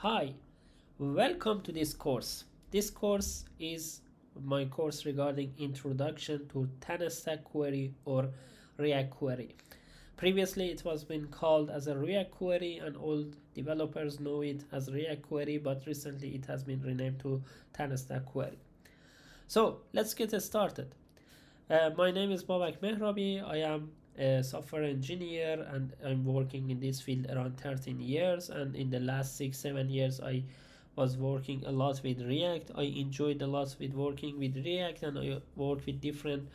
Hi, welcome to this course. This course is my course regarding introduction to TanStack Query or React Query. Previously, it was been called as a React Query, and all developers know it as React Query, but recently it has been renamed to TanStack Query. So let's get started. My name is Babak Mehrabi. I am a software engineer and I'm working in this field around 13 years, and in the last 6-7 years I was working a lot with React. I enjoyed a lot with working with React, and I worked with different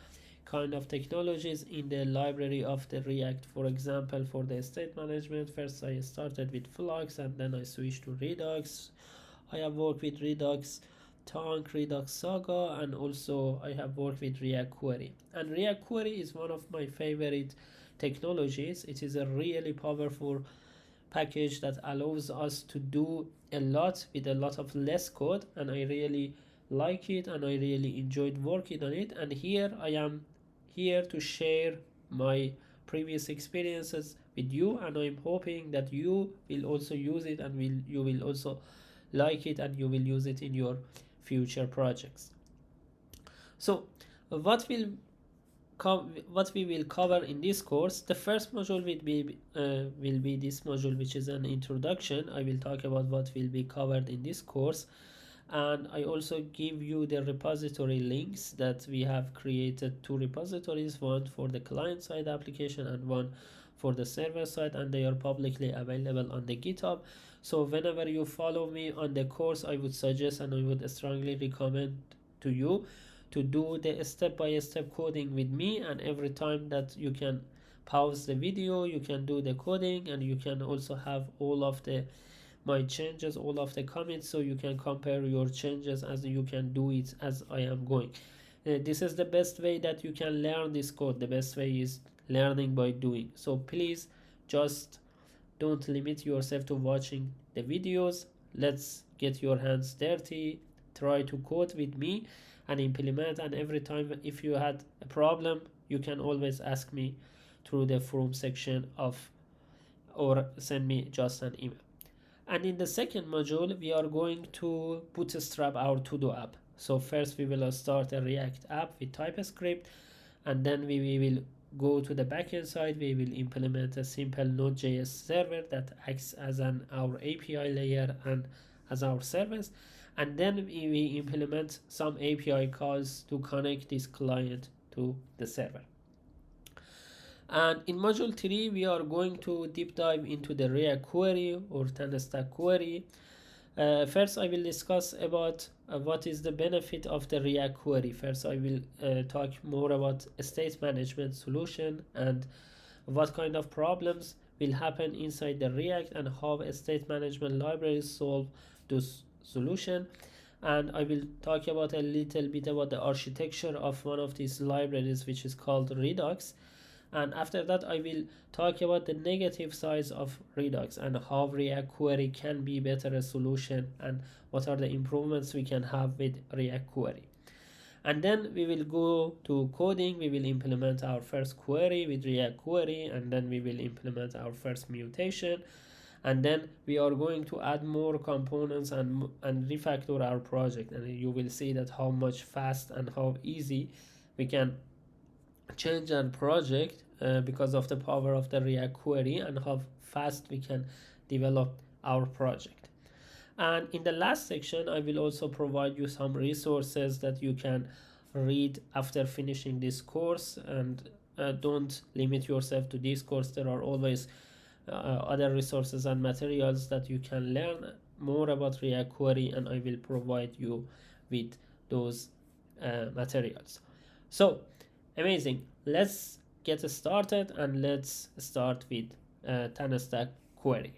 kind of technologies in the library of the React. For example, for the state management, first I started with Flux and then I switched to Redux. I have worked with Redux Tank, Redux Saga, and also I have worked with React Query. And React Query is one of my favorite technologies. It is a really powerful package that allows us to do a lot with a lot of less code, and I really like it and I really enjoyed working on it. And here I am here to share my previous experiences with you, and I'm hoping that you will also use it and you will also like it and you will use it in your future projects. So what we will cover in this course, the first module will be this module, which is an introduction. I will talk about what will be covered in this course, and I also give you the repository links that we have created. Two repositories, one for the client side application and one for the server side, and they are publicly available on the GitHub. So whenever you follow me on the course, I would suggest and I would strongly recommend to you to do the step-by-step coding with me, and every time that you can pause the video, you can do the coding, and you can also have all of my changes, all of the comments, so you can compare your changes as you can do it as I am going. This is the best way that you can learn this code. The best way is learning by doing. So please just don't limit yourself to watching the videos. Let's get your hands dirty, try to code with me and implement, and every time if you had a problem, you can always ask me through the forum section or send me just an email. And in the second module, we are going to bootstrap our to-do app. So first we will start a React app with TypeScript, and then we will go to the backend side. We will implement a simple Node.js server that acts as our API layer and as our service, and then we implement some API calls to connect this client to the server. And in module 3, we are going to deep dive into the React Query or TanStack Query. First, I will discuss about what is the benefit of the React Query. First, I will talk more about a state management solution and what kind of problems will happen inside the React and how a state management libraries solve those solution. And I will talk about a little bit about the architecture of one of these libraries, which is called Redux. And after that, I will talk about the negative sides of Redux and how React Query can be better a solution and what are the improvements we can have with React Query. And then we will go to coding. We will implement our first query with React Query, and then we will implement our first mutation, and then we are going to add more components and refactor our project, and you will see that how much fast and how easy we can change our project because of the power of the React Query and how fast we can develop our project. And in the last section, I will also provide you some resources that you can read after finishing this course, and don't limit yourself to this course. There are always other resources and materials that you can learn more about React Query, and I will provide you with those materials. So amazing. Let's get started, and let's start with TanStack Query.